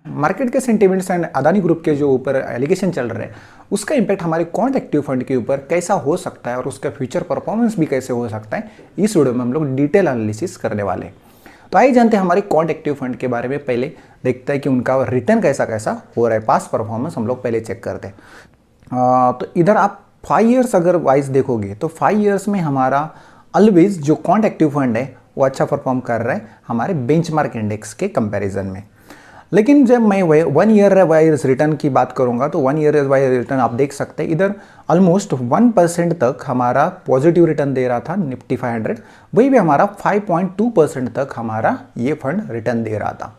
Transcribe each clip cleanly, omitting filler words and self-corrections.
Market के sentiments and Adani group के जो ऊपर एलिगेशन चल रहे हैं उसका इम्पैक्ट हमारे क्वांट एक्टिव फंड के ऊपर कैसा हो सकता है और उसका फ्यूचर परफॉर्मेंस भी कैसे हो सकता है, इस वीडियो में हम लोग डिटेल एनालिसिस करने वाले हैं। तो आइए जानते हैं हमारे क्वांट एक्टिव फंड के बारे में। पहले देखते हैं कि उनका रिटर्न कैसा कैसा हो रहा है, पास्ट परफॉर्मेंस हम लोग पहले चेक करते हैं। तो इधर आप 5 ईयर्स अगर वाइज देखोगे तो 5 ईयर्स में हमारा ऑलवेज जो क्वांट एक्टिव फंड है वो अच्छा परफॉर्म कर रहा है हमारे बेंचमार्क इंडेक्स के कंपैरिजन में। लेकिन जब मैं 1 ईयर वाइज रिटर्न की बात करूंगा तो 1 ईयर वाइज रिटर्न आप देख सकते हैं इधर ऑलमोस्ट 1% तक हमारा पॉजिटिव रिटर्न दे रहा था निफ्टी 500, वही भी हमारा 5.2% तक हमारा ये फंड रिटर्न दे रहा था।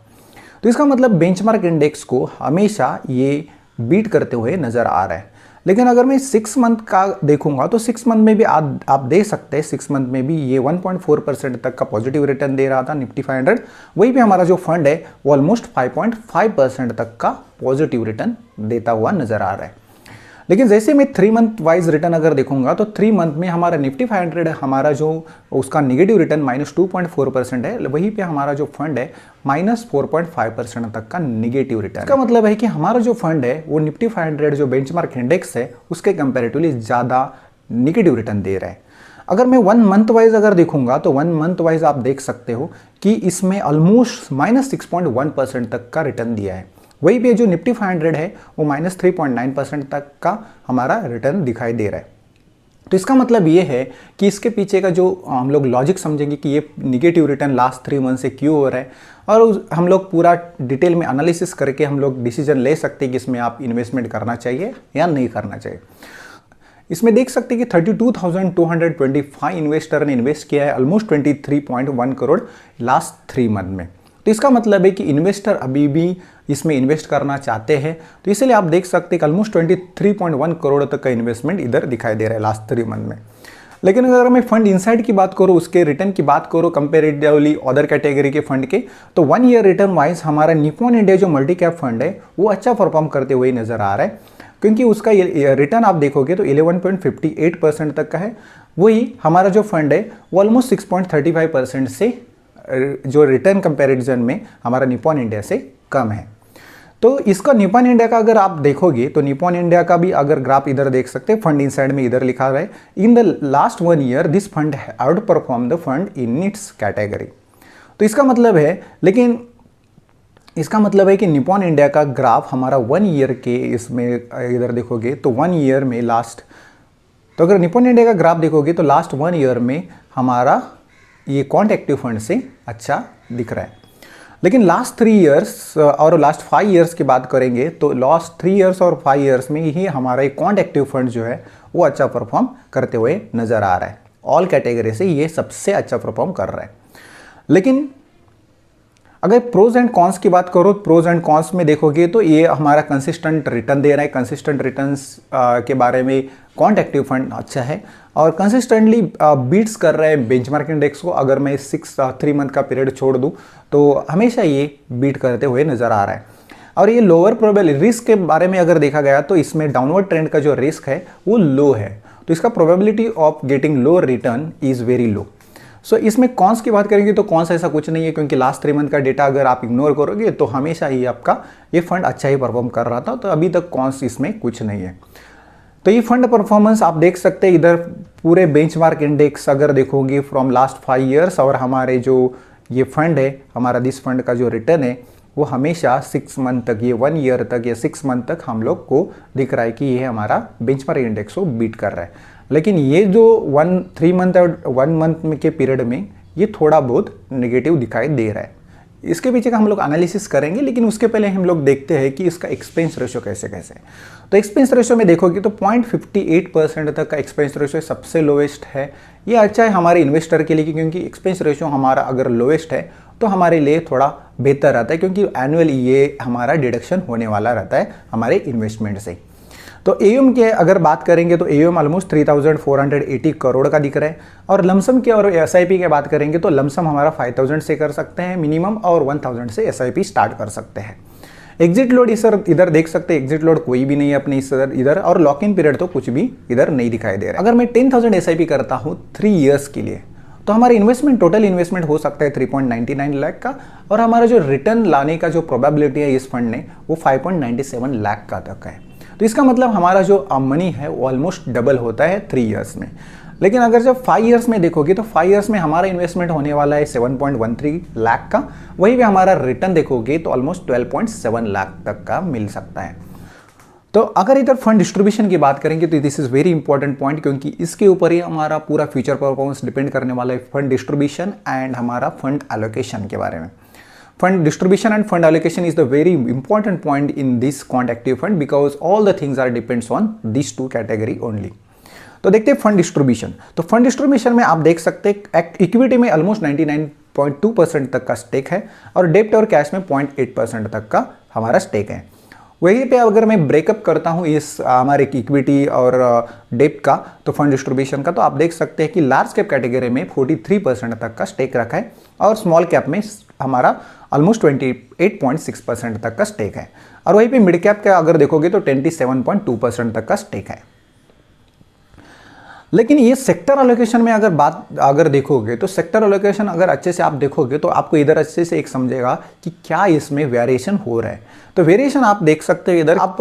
तो इसका मतलब बेंचमार्क इंडेक्स को हमेशा ये बीट करते हुए नज़र आ रहा है। लेकिन अगर मैं 6 मंथ का देखूंगा तो 6 मंथ में भी आप देख सकते हैं 6 मंथ में भी ये 1.4% तक का पॉजिटिव रिटर्न दे रहा था निफ्टी 500, वही भी हमारा जो फंड है वो ऑलमोस्ट 5.5% तक का पॉजिटिव रिटर्न देता हुआ नजर आ रहा है। लेकिन जैसे मैं 3 मंथ वाइज रिटर्न अगर देखूंगा तो 3 मंथ में हमारा निफ्टी 500 हमारा जो उसका नेगेटिव रिटर्न -2.4% है, वहीं पे हमारा जो फंड है -4.5% तक का नेगेटिव रिटर्न। इसका मतलब है कि हमारा जो फंड है वो निफ्टी 500 जो बेंचमार्क इंडेक्स है उसके कंपैरेटिवली ज़्यादा नेगेटिव रिटर्न दे रहा है। अगर मैं 1 मंथ वाइज अगर देखूंगा तो 1 मंथ वाइज आप देख सकते हो कि इसमें ऑलमोस्ट -6.1% तक का रिटर्न दिया है, वही भी जो निफ्टी 500 है वो -3.9% तक का हमारा रिटर्न दिखाई दे रहा है। तो इसका मतलब ये है कि इसके पीछे का जो हम लोग लॉजिक समझेंगे कि ये निगेटिव रिटर्न लास्ट 3 मंथ से क्यों हो रहा है, और हम लोग पूरा डिटेल में एनालिसिस करके हम लोग डिसीजन ले सकते हैं कि इसमें आप इन्वेस्टमेंट करना चाहिए या नहीं करना चाहिए। इसमें देख सकते हैं कि 32,225 इन्वेस्टर ने इन्वेस्ट किया है ऑलमोस्ट 23.1 करोड़ लास्ट 3 मंथ में। तो इसका मतलब है कि इन्वेस्टर अभी भी इसमें इन्वेस्ट करना चाहते हैं, तो इसलिए आप देख सकते हैं कि ऑलमोस्ट 23.1 करोड़ तक का इन्वेस्टमेंट इधर दिखाई दे रहा है लास्ट 3 मंथ में। लेकिन अगर मैं फंड इनसाइड की बात करूँ, उसके रिटर्न की बात करूँ कंपेरेटिवली अदर कैटेगरी के फंड के, तो 1 ईयर रिटर्न वाइज हमारा निप्पॉन इंडिया जो मल्टी कैप फंड है वो अच्छा परफॉर्म करते हुए नजर आ रहा है, क्योंकि उसका रिटर्न आप देखोगे तो 11.58% तक का है। वही हमारा जो फंड है वो ऑलमोस्ट 6.35% से जो रिटर्न कंपैरिजन में हमारा निप्पॉन इंडिया से कम है। तो इसका निप्पॉन इंडिया का अगर आप देखोगे तो निप्पॉन इंडिया का भी अगर ग्राफ इधर देख सकते हैं, फंड इनसाइड में इधर लिखा हुआ है in the last 1 year this fund out perform the fund in its category. तो इसका मतलब है, लेकिन इसका मतलब है कि निप्पॉन इंडिया का ग्राफ हमारा 1 ईयर के इसमें इधर देखोगे तो 1 ईयर में लास्ट, तो अगर निप्पॉन इंडिया का ग्राफ देखोगे तो लास्ट 1 ईयर में हमारा ये क्वांट एक्टिव फंड से अच्छा दिख रहा है। लेकिन लास्ट 3 ईयर्स और लास्ट 5 ईयर्स की बात करेंगे तो लास्ट 3 ईयर्स और 5 ईयर्स में ही हमारा ये क्वांट एक्टिव फंड जो है वो अच्छा परफॉर्म करते हुए नज़र आ रहा है। ऑल कैटेगरी से ये सबसे अच्छा परफॉर्म कर रहा है। लेकिन अगर प्रोज एंड कॉन्स की बात करो, प्रोज एंड कॉन्स में देखोगे तो ये हमारा कंसिस्टेंट रिटर्न दे रहा है। कंसिस्टेंट रिटर्न्स के बारे में क्वांट एक्टिव फंड अच्छा है और कंसिस्टेंटली बीट्स कर रहे हैं बेंचमार्क इंडेक्स को। अगर मैं 3 मंथ का पीरियड छोड़ दूं तो हमेशा ये बीट करते हुए नज़र आ रहा है। और ये लोअर प्रोबेबिलिटी रिस्क के बारे में अगर देखा गया तो इसमें डाउनवर्ड ट्रेंड का जो रिस्क है वो लो है, तो इसका probability of getting low return is very low. So इसमें कॉन्स की बात करेंगे तो कॉन्स ऐसा कुछ नहीं है, क्योंकि लास्ट 3 मंथ का डेटा अगर आप इग्नोर करोगे तो हमेशा ही आपका ये फंड अच्छा ही परफॉर्म कर रहा था, तो अभी तक कॉन्स इसमें कुछ नहीं है। तो ये फंड परफॉर्मेंस आप देख सकते हैं इधर पूरे बेंचमार्क इंडेक्स अगर देखोगे फ्रॉम लास्ट 5 ईयर्स, और हमारे जो ये फंड है हमारा दिस फंड का जो रिटर्न है वो हमेशा 6 मंथ तक, ये 1 ईयर तक या 6 मंथ तक हम लोग को दिख रहा है कि ये हमारा बेंचमार्क इंडेक्स को बीट कर रहा है। लेकिन ये जो 3 मंथ और 1 मंथ के पीरियड में ये थोड़ा बहुत नेगेटिव दिखाई दे रहा है। इसके पीछे का हम लोग एनालिसिस करेंगे, लेकिन उसके पहले हम लोग देखते हैं कि इसका एक्सपेंस रेशो कैसे कैसे है। तो एक्सपेंस रेशो में देखोगे तो 0.58% तक का एक्सपेंस रेशो सबसे लोएस्ट है। ये अच्छा है हमारे इन्वेस्टर के लिए, क्योंकि एक्सपेंस रेशो हमारा अगर लोएस्ट है तो हमारे लिए थोड़ा बेहतर रहता है, क्योंकि एनुअली ये हमारा डिडक्शन होने वाला रहता है हमारे इन्वेस्टमेंट से। तो एयूएम के अगर बात करेंगे तो एयूएम ऑलमोस्ट 3,480 करोड़ का दिख रहा है, और लमसम के और एसआईपी की बात करेंगे तो लमसम हमारा 5,000 से कर सकते हैं मिनिमम, और 1,000 से एसआईपी स्टार्ट कर सकते हैं। एग्जिट लोड इधर देख सकते हैं, एग्जिट लोड कोई भी नहीं है अपने इधर, और लॉक इन पीरियड तो कुछ भी इधर नहीं दिखाई दे रहा है। अगर मैं 10,000 एसआईपी करता हूँ 3 ईयर्स के लिए तो हमारा इन्वेस्टमेंट, टोटल इन्वेस्टमेंट हो सकता है 3.99 लाख का, और हमारा जो रिटर्न लाने का जो प्रोबेबिलिटी है इस फंड ने वो 5.97 लाख का तक है। तो इसका मतलब हमारा जो मनी है वो ऑलमोस्ट डबल होता है 3 इयर्स में। लेकिन अगर जब 5 इयर्स में देखोगे तो 5 इयर्स में हमारा इन्वेस्टमेंट होने वाला है 7.13 लाख का, वहीं पे हमारा रिटर्न देखोगे तो ऑलमोस्ट 12.7 लाख तक का मिल सकता है। तो अगर इधर फंड डिस्ट्रीब्यूशन की बात करेंगे तो this is very important point, क्योंकि इसके ऊपर ही हमारा पूरा फ्यूचर परफॉर्मेंस डिपेंड करने वाला है, फंड डिस्ट्रीब्यूशन एंड हमारा फंड एलोकेशन के बारे में। Fund distribution and fund allocation is the very important point in this quant active fund because all the things are depends on these two category only. तो देखते हैं fund distribution. तो fund distribution में आप देख सकते हैं इक्विटी में ऑलमोस्ट 99.2% तक का स्टेक है, और डेप्ट और कैश में 0.8% तक का हमारा स्टेक है। वहीं पे अगर मैं ब्रेकअप करता हूँ इस हमारे इक्विटी और डेप्ट का, तो फंड डिस्ट्रीब्यूशन का, तो आप देख सकते हैं कि लार्ज कैप कैटेगरी में 43% तक का स्टेक रखा है, और स्मॉल कैप में हमारा ऑलमोस्ट 28.6% तक का स्टेक है, और वहीं पे मिड कैप का अगर देखोगे तो 27.2% तक का स्टेक है। लेकिन ये सेक्टर एलोकेशन में अगर देखोगे तो सेक्टर एलोकेशन अगर अच्छे से आप देखोगे तो आपको इधर अच्छे से एक समझेगा कि क्या इसमें वेरिएशन हो रहा है। तो वेरिएशन आप देख सकते हो, इधर आप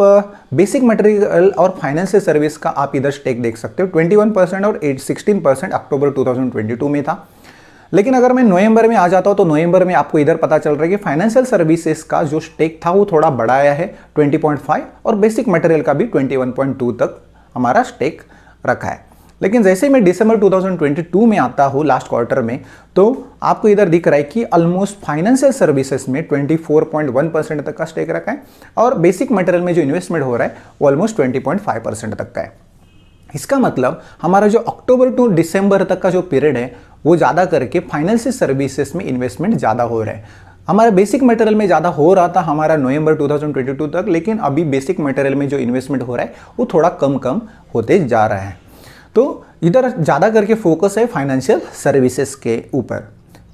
बेसिक मटेरियल और फाइनेंशियल सर्विस का आप इधर स्टेक देख सकते हो 21% और 16% अक्टूबर 2022 में था। लेकिन अगर मैं नवंबर में आ जाता हूं तो नवंबर में आपको इधर पता चल रहा है कि फाइनेंशियल सर्विसेज का जो स्टेक था वो थोड़ा बढ़ाया है 20.5, और बेसिक मटेरियल का भी 21.2 तक हमारा स्टेक रखा है। लेकिन जैसे मैं दिसंबर 2022 में आता हूँ लास्ट क्वार्टर में, तो आपको इधर दिख रहा है कि ऑलमोस्ट फाइनेंशियल सर्विसेज में 24.1% तक का स्टेक रखा है, और बेसिक मटेरियल में जो इन्वेस्टमेंट हो रहा है वो ऑलमोस्ट 20.5% तक का है। इसका मतलब हमारा जो अक्टूबर टू दिसंबर तक का जो पीरियड है वो ज़्यादा करके फाइनेंशियल सर्विसेज में इन्वेस्टमेंट ज़्यादा हो रहा है। हमारा बेसिक मटेरियल में ज़्यादा हो रहा था हमारा नवंबर 2022 तक, लेकिन अभी बेसिक मटेरियल में जो इन्वेस्टमेंट हो रहा है वो थोड़ा कम होते जा रहा है। तो इधर ज़्यादा करके फोकस है फाइनेंशियल सर्विसेज के ऊपर।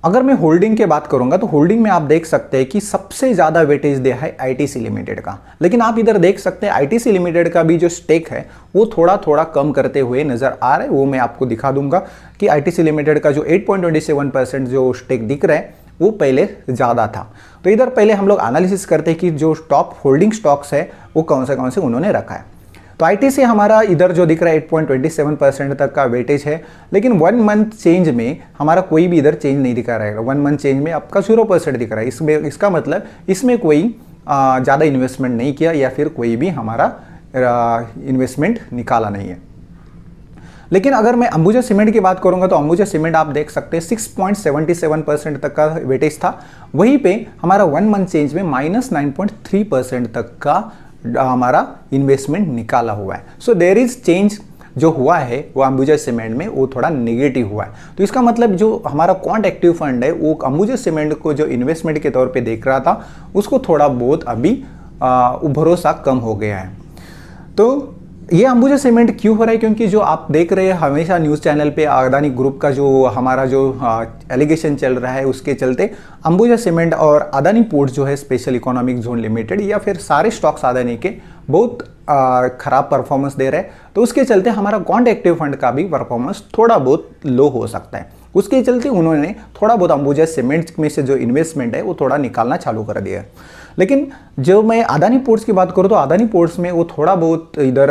अगर मैं होल्डिंग की बात करूंगा तो होल्डिंग में आप देख सकते हैं कि सबसे ज़्यादा वेटेज दिया है आईटीसी लिमिटेड का। लेकिन आप इधर देख सकते हैं आईटीसी लिमिटेड का भी जो स्टेक है वो थोड़ा कम करते हुए नज़र आ रहा है। वो मैं आपको दिखा दूंगा कि आईटीसी लिमिटेड का जो 8.27% जो स्टेक दिख रहा है वो पहले ज़्यादा था। तो इधर पहले हम लोग एनालिसिस करते हैं कि जो टॉप होल्डिंग स्टॉक्स है वो कौन से उन्होंने रखा है। तो आईटीसी हमारा इधर जो दिख रहा है 8.27% तक का वेटेज है, लेकिन 1 मंथ चेंज में हमारा कोई भी इधर चेंज नहीं दिखा रहेगा। 1 मंथ चेंज में आपका 0% दिख रहा है। इसमें इसका मतलब इसमें कोई ज़्यादा इन्वेस्टमेंट नहीं किया, या फिर कोई भी हमारा इन्वेस्टमेंट निकाला नहीं है। लेकिन अगर मैं अंबुजा सीमेंट की बात करूंगा तो अंबुजा सीमेंट आप देख सकते हैं 6.77% तक का वेटेज था, वहीं पे हमारा 1 मंथ चेंज में -9.3% तक का हमारा इन्वेस्टमेंट निकाला हुआ है। सो देयर इज चेंज जो हुआ है वो अंबुजा सीमेंट में वो थोड़ा नेगेटिव हुआ है। तो इसका मतलब जो हमारा क्वांट एक्टिव फंड है वो अंबुजा सीमेंट को जो इन्वेस्टमेंट के तौर पे देख रहा था उसको थोड़ा बहुत अभी भरोसा कम हो गया है। तो ये अंबुजा सीमेंट क्यों हो रहा है, क्योंकि जो आप देख रहे हैं हमेशा न्यूज़ चैनल पे अदानी ग्रुप का जो हमारा जो एलिगेशन चल रहा है उसके चलते अंबुजा सीमेंट और अदानी पोर्ट जो है स्पेशल इकोनॉमिक जोन लिमिटेड या फिर सारे स्टॉक्स अदानी के बहुत खराब परफॉर्मेंस दे रहे हैं। तो उसके चलते हमारा क्वांट एक्टिव फंड का भी परफॉर्मेंस थोड़ा बहुत लो हो सकता है। उसके चलते उन्होंने थोड़ा बहुत अंबुजा सीमेंट में से जो इन्वेस्टमेंट है वो थोड़ा निकालना चालू कर दिया है। लेकिन जो मैं अदानी पोर्ट्स की बात करूँ तो अदानी पोर्ट्स में वो थोड़ा बहुत इधर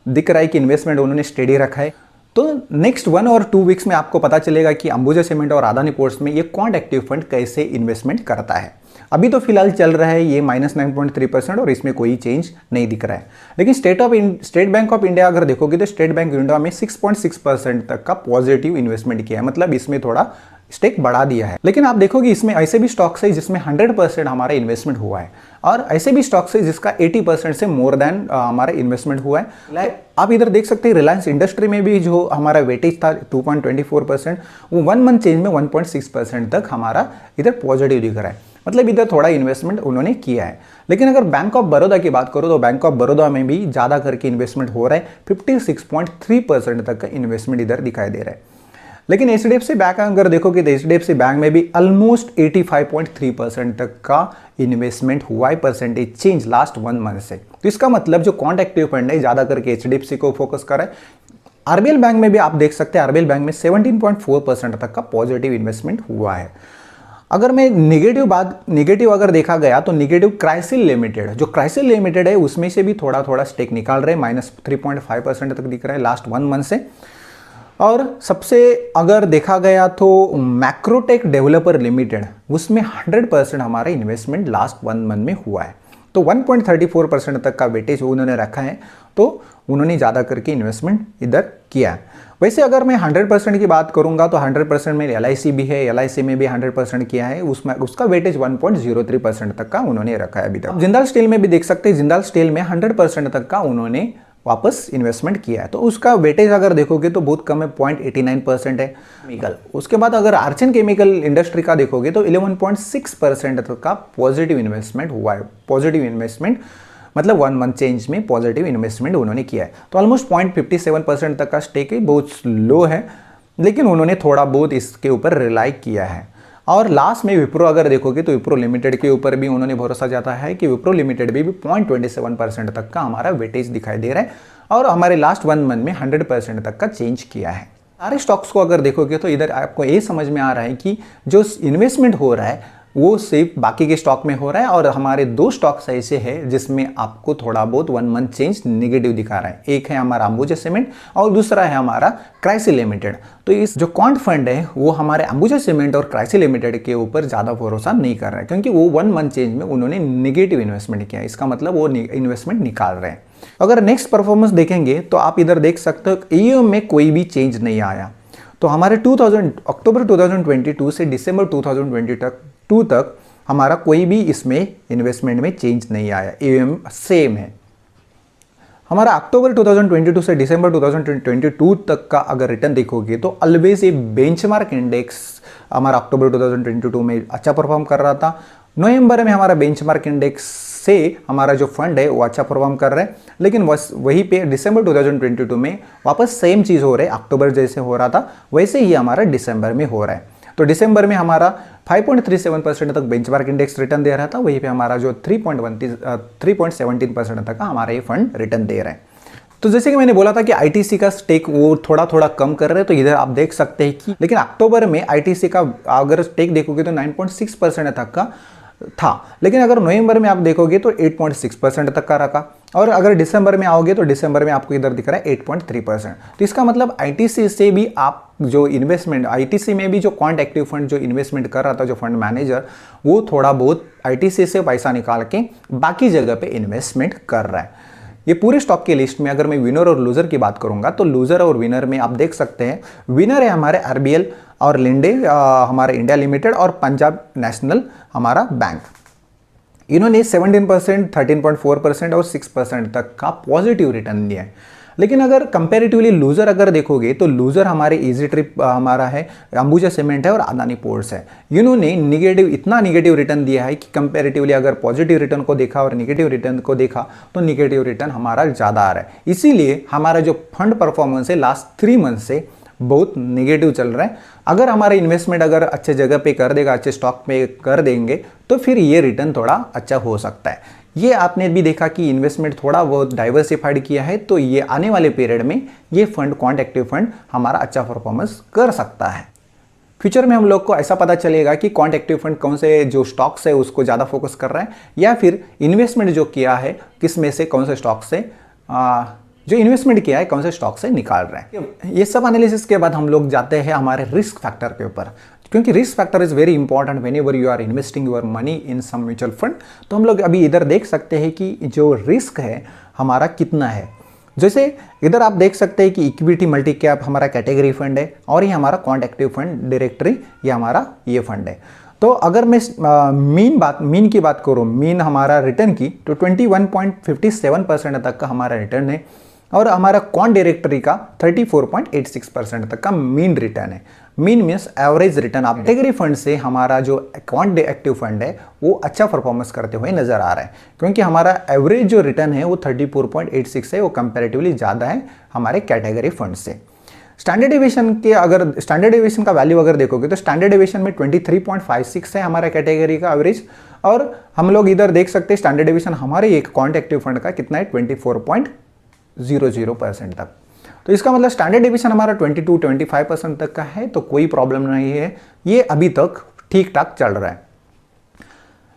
दिख रहा है कि इन्वेस्टमेंट उन्होंने स्टेडी रखा है। तो नेक्स्ट 1 और 2 वीक्स में आपको पता चलेगा कि अंबुजा सीमेंट और अदानी पोर्ट्स में ये क्वांट एक्टिव फंड कैसे इन्वेस्टमेंट करता है। अभी तो फिलहाल चल रहा है ये -9.3% और इसमें कोई चेंज नहीं दिख रहा है। लेकिन स्टेट बैंक ऑफ इंडिया अगर देखोगे तो स्टेट बैंक इंडिया में 6.6% तक का पॉजिटिव इन्वेस्टमेंट किया है, मतलब इसमें थोड़ा स्टेक बढ़ा दिया है। लेकिन आप देखोगे इसमें ऐसे भी स्टॉक्स है जिसमें 100% हमारा इन्वेस्टमेंट हुआ है, और ऐसे भी स्टॉक्स है जिसका 80% से मोर देन हमारा इन्वेस्टमेंट हुआ है। आप इधर देख सकते हैं रिलायंस इंडस्ट्री में भी जो हमारा वेटेज था 2.24%, वो 1 मंथ चेंज में 1.6% तक हमारा इधर पॉजिटिव दिख रहा है, मतलब इधर थोड़ा इन्वेस्टमेंट उन्होंने किया है। लेकिन अगर बैंक ऑफ बड़ौदा की बात करो तो बैंक ऑफ बड़ौदा में भी ज़्यादा करके इन्वेस्टमेंट हो रहा है, 56.3% तक का इन्वेस्टमेंट इधर दिखाई दे रहा है। लेकिन एचडीएफसी बैंक अगर देखोगे तो एचडीएफसी बैंक में भी ऑलमोस्ट 85.3% तक का इन्वेस्टमेंट हुआ है, परसेंटेज चेंज लास्ट 1 मंथ से। तो इसका मतलब जो क्वांट एक्टिव फंड है ज़्यादा करके एचडीएफसी को फोकस कर रहा है। आरबीएल बैंक में भी आप देख सकते हैं, आरबीएल बैंक में 17.4% तक का पॉजिटिव इन्वेस्टमेंट हुआ है। अगर मैं नेगेटिव अगर देखा गया तो नेगेटिव क्राइसिल लिमिटेड, जो क्राइसिल लिमिटेड है उसमें से भी थोड़ा थोड़ा स्टेक निकाल रहे हैं, -3.5% तक दिख रहा है लास्ट 1 मंथ से। और सबसे अगर देखा गया तो मैक्रोटेक डेवलपर लिमिटेड, उसमें 100% हमारा इन्वेस्टमेंट लास्ट 1 मंथ में हुआ है। तो 1.34% तक का वेटेज उन्होंने रखा है, तो उन्होंने ज़्यादा करके इन्वेस्टमेंट इधर किया है। वैसे अगर मैं 100% की बात करूंगा तो 100% में LIC भी है, LIC में भी 100% किया है, उसमें उसका वेटेज 1.03% तक का उन्होंने रखा है अभी तक। जिंदाल स्टील में भी देख सकते हैं, जिंदाल स्टील में 100% तक का उन्होंने वापस इन्वेस्टमेंट किया है, तो उसका वेटेज अगर देखोगे तो बहुत कम है, 0.89% है। केमिकल, उसके बाद अगर आर्चन केमिकल इंडस्ट्री का देखोगे तो 11.6% तक का पॉजिटिव इन्वेस्टमेंट हुआ है। पॉजिटिव इन्वेस्टमेंट मतलब 1 मंथ चेंज में पॉजिटिव इन्वेस्टमेंट उन्होंने किया है। तो ऑलमोस्ट 0.57% तक का स्टेक है, बहुत लो है, लेकिन उन्होंने थोड़ा बहुत इसके ऊपर रिलाई किया है। और लास्ट में विप्रो अगर देखोगे तो विप्रो लिमिटेड के ऊपर भी उन्होंने भरोसा जाता है कि विप्रो लिमिटेड भी 0.27% तक का हमारा वेटेज दिखाई दे रहा है, और हमारे लास्ट 1 मंथ में 100% तक का चेंज किया है। सारे स्टॉक्स को अगर देखोगे तो इधर आपको ये समझ में आ रहा है कि जो इन्वेस्टमेंट हो रहा है वो सिर्फ बाकी के स्टॉक में हो रहा है, और हमारे 2 स्टॉक्स ऐसे हैं जिसमें आपको थोड़ा बहुत 1 मंथ चेंज नेगेटिव दिखा रहा है। एक है हमारा अंबुजा सीमेंट और दूसरा है हमारा क्राइसिल लिमिटेड। तो इस जो क्वांट फंड है वो हमारे अंबुजा सीमेंट और क्राइसिल लिमिटेड के ऊपर ज़्यादा भरोसा नहीं कर रहा है, क्योंकि वो 1 मंथ चेंज में उन्होंने नेगेटिव इन्वेस्टमेंट किया है। इसका मतलब वो इन्वेस्टमेंट निकाल रहे हैं। अगर नेक्स्ट परफॉर्मेंस देखेंगे तो आप इधर देख सकते हो AUM में कोई भी चेंज नहीं आया। तो हमारे अक्टूबर 2022 से दिसंबर 2022 तक हमारा कोई भी इसमें इन्वेस्टमेंट में चेंज नहीं आया, AUM सेम है। हमारा अक्टूबर 2022 से दिसंबर 2022 तक का अगर रिटर्न देखोगे तो ऑलवेज ये बेंचमार्क इंडेक्स हमारा अक्टूबर 2022 में अच्छा परफॉर्म कर रहा था। नवंबर में हमारा बेंचमार्क इंडेक्स से हमारा जो फंड है वो अच्छा परफॉर्म कर रहा है, लेकिन वहीं पे दिसंबर 2022 में वापस सेम चीज़ हो रहा है। अक्टूबर जैसे हो रहा था वैसे ही हमारा दिसंबर में हो रहा है। तो दिसंबर में हमारा 5.37% तक बेंचमार्क इंडेक्स रिटर्न दे रहा था, वहीं पे हमारा जो 3.17% तक का हमारा ये फंड रिटर्न दे रहा है। तो जैसे कि मैंने बोला था कि ITC का स्टेक वो थोड़ा थोड़ा कम कर रहे हैं, तो इधर आप देख सकते हैं कि लेकिन अक्टूबर में ITC का अगर स्टेक देखोगे तो 9.6% तक का था, लेकिन अगर नवंबर में आप देखोगे तो 8.6% तक का रखा, और अगर दिसंबर में आओगे तो दिसंबर में आपको इधर दिख रहा है 8.3%। तो इसका मतलब ITC से भी आप जो इन्वेस्टमेंट, ITC में भी जो क्वांट एक्टिव फंड जो इन्वेस्टमेंट कर रहा था जो फंड मैनेजर, वो थोड़ा बहुत ITC से पैसा निकाल के बाकी जगह पे इन्वेस्टमेंट कर रहा है। ये पूरे स्टॉक की लिस्ट में अगर मैं विनर और लूजर की बात करूंगा तो लूजर और विनर में आप देख सकते हैं, विनर है हमारे RBL और लिंडे हमारे इंडिया लिमिटेड और पंजाब नेशनल हमारा बैंक। इन्होंने 17%, 13.4% और 6% तक का पॉजिटिव रिटर्न दिया है। लेकिन अगर कंपैरेटिवली लूजर अगर देखोगे तो लूजर हमारे इजी ट्रिप हमारा है, अंबुजा सीमेंट है और अदानी पोर्ट्स है। इन्होंने इतना निगेटिव रिटर्न दिया है कि कंपैरेटिवली अगर पॉजिटिव रिटर्न को देखा और निगेटिव रिटर्न को देखा तो निगेटिव रिटर्न हमारा ज़्यादा आ रहा है। इसीलिए हमारा जो फंड परफॉर्मेंस है लास्ट 3 मंथ से बहुत नेगेटिव चल रहा है। अगर हमारा इन्वेस्टमेंट अगर अच्छे जगह पे कर देगा, अच्छे स्टॉक पे कर देंगे, तो फिर ये रिटर्न थोड़ा अच्छा हो सकता है। ये आपने भी देखा कि इन्वेस्टमेंट थोड़ा बहुत डाइवर्सिफाइड किया है, तो ये आने वाले पीरियड में ये फंड क्वांट एक्टिव फंड हमारा अच्छा परफॉर्मेंस कर सकता है। फ्यूचर में हम लोग को ऐसा पता चलेगा कि क्वांट एक्टिव फंड कौन से जो स्टॉक्स है उसको ज़्यादा फोकस कर रहा है, या फिर इन्वेस्टमेंट जो किया है किस में से कौन से स्टॉक से जो इन्वेस्टमेंट किया है कौन से स्टॉक से निकाल रहे हैं। ये सब एनालिसिस के बाद हम लोग जाते हैं हमारे रिस्क फैक्टर के ऊपर, क्योंकि risk factor is very important whenever you are investing your money in some mutual fund. तो हम लोग अभी इधर देख सकते हैं कि जो रिस्क है हमारा कितना है। जैसे इधर आप देख सकते हैं कि इक्विटी मल्टी कैप हमारा कैटेगरी फंड है, और ये हमारा क्वांट एक्टिव फंड डायरेक्टरी ये हमारा ये फंड है। तो अगर मैं मीन की बात करूँ, मीन हमारा रिटर्न की, तो 21.57% तक का हमारा रिटर्न है, और हमारा क्वांट डायरेक्टरी का 34.86% तक का मीन रिटर्न है। Mean means average return. आप कैटेगरी फंड से हमारा जो क्वांट एक्टिव फंड है वो अच्छा परफॉर्मेंस करते हुए नजर आ रहा है, क्योंकि हमारा एवरेज जो रिटर्न है वो 34.86 है, वो कंपैरेटिवली ज़्यादा है हमारे कैटेगरी फंड से। स्टैंडर्ड डेविएशन का वैल्यू अगर देखोगे तो स्टैंडर्ड डेविएशन में 23.56 है हमारा कैटेगरी का एवरेज, और हम लोग इधर देख सकते हैं स्टैंडर्ड डेविएशन हमारे एक क्वांट एक्टिव फंड का कितना है 24.00% तक। तो इसका मतलब स्टैंडर्ड डेविएशन हमारा 22-25% तक का है, तो कोई प्रॉब्लम नहीं है, ये अभी तक ठीक ठाक चल रहा है।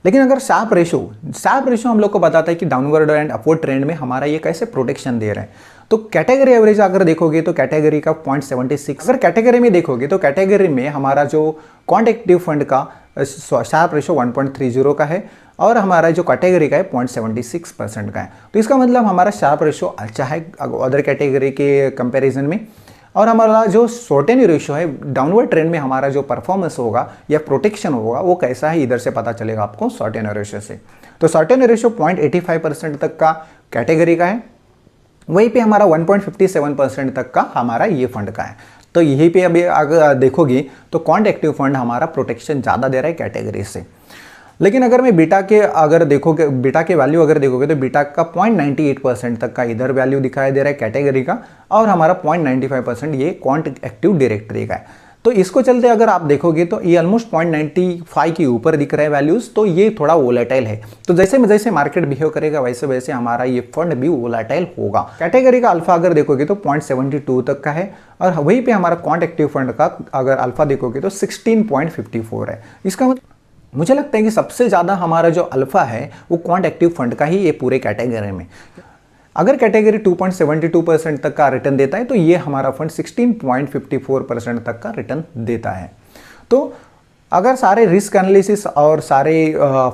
लेकिन अगर शार्प रेशो हम लोग को बताता है कि डाउनवर्ड एंड अपवर्ड ट्रेंड में हमारा ये कैसे प्रोटेक्शन दे रहे हैं। तो कैटेगरी एवरेज अगर देखोगे तो कैटेगरी का 0.76, अगर कैटेगरी में देखोगे तो कैटेगरी में हमारा जो क्वांट एक्टिव फंड का शार्प रेशो 1.30 का है और हमारा जो कैटेगरी का है 0.76% का है। तो इसका मतलब हमारा शार्प रेशो अच्छा है अदर कैटेगरी के कंपैरिजन में। और हमारा जो शॉर्टेन रेशो है, डाउनवर्ड ट्रेंड में हमारा जो परफॉर्मेंस होगा या प्रोटेक्शन होगा वो कैसा है, इधर से पता चलेगा आपको शॉर्टेन रेशो से। तो शॉर्टेन रेशो 0.85% तक का कैटेगरी का है, वहीं पे हमारा 1.57% तक का हमारा ये फंड का है। तो यहीं पे अभी अगर देखोगे तो क्वांट एक्टिव फंड हमारा प्रोटेक्शन ज़्यादा दे रहा है कैटेगरी से। लेकिन अगर मैं बीटा के वैल्यू अगर देखोगे तो बीटा का 0.98% तक का इधर वैल्यू दिखाई दे रहा है कैटेगरी का, और हमारा 0.95% ये क्वांट एक्टिव डायरेक्टरी का है। तो इसको चलते अगर आप देखोगे तो ये ऑलमोस्ट 0.95 के ऊपर दिख रहा है वैल्यूज, तो ये थोड़ा वोलेटाइल है। तो जैसे जैसे मार्केट बिहेव करेगा वैसे वैसे हमारा ये फंड भी वोलेटाइल होगा। कैटेगरी का अल्फा अगर देखोगे तो 0.72 तक का है, और वहीं पे हमारा क्वांट एक्टिव फंड का अगर अल्फा देखोगे तो 16.54 है। इसका मुझे लगता है कि सबसे ज़्यादा हमारा जो अल्फा है वो क्वांट एक्टिव फंड का ही ये पूरे कैटेगरी में। अगर कैटेगरी 2.72% तक का रिटर्न देता है तो ये हमारा फंड 16.54% तक का रिटर्न देता है। तो अगर सारे रिस्क एनालिसिस और सारे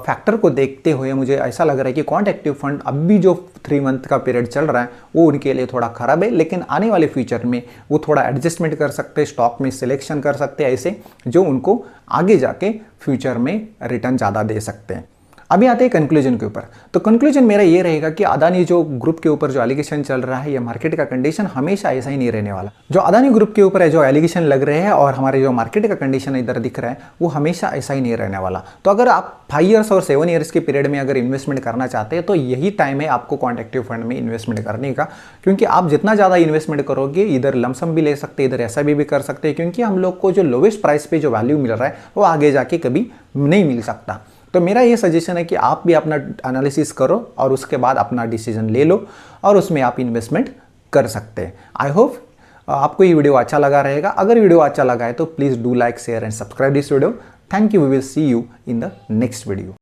फैक्टर को देखते हुए मुझे ऐसा लग रहा है कि क्वांट एक्टिव फंड अभी जो 3 मंथ का पीरियड चल रहा है वो उनके लिए थोड़ा खराब है, लेकिन आने वाले फ्यूचर में वो थोड़ा एडजस्टमेंट कर सकते हैं, स्टॉक में सिलेक्शन कर सकते हैं ऐसे जो उनको आगे जाके फ्यूचर में रिटर्न ज़्यादा दे सकते हैं। अभी आते हैं कंक्लूजन के ऊपर। तो कंक्लूजन मेरा ये रहेगा कि अदानी जो ग्रुप के ऊपर जो एलिगेशन चल रहा है, ये मार्केट का कंडीशन हमेशा ऐसा ही नहीं रहने वाला। जो अदानी ग्रुप के ऊपर है जो एलिगेशन लग रहे हैं और हमारे जो मार्केट का कंडीशन इधर दिख रहा है वो हमेशा ऐसा ही नहीं रहने वाला। तो अगर आप 5 ईयर्स और 7 ईयर्स के पीरियड में अगर इन्वेस्टमेंट करना चाहते हैं तो यही टाइम है आपको क्वांट एक्टिव फंड में इन्वेस्टमेंट करने का, क्योंकि आप जितना ज़्यादा इन्वेस्टमेंट करोगे इधर लमसम भी ले सकते हैं, इधर ऐसा भी कर सकते हैं, क्योंकि हम लोग को जो लोवेस्ट प्राइस पे जो वैल्यू मिल रहा है वो आगे जाके कभी नहीं मिल सकता। तो मेरा ये सजेशन है कि आप भी अपना एनालिसिस करो और उसके बाद अपना डिसीजन ले लो और उसमें आप इन्वेस्टमेंट कर सकते हैं। आई होप आपको ये वीडियो अच्छा लगा रहेगा। अगर वीडियो अच्छा लगा है तो please do like, share and subscribe this video. Thank you. We will see you in the next video.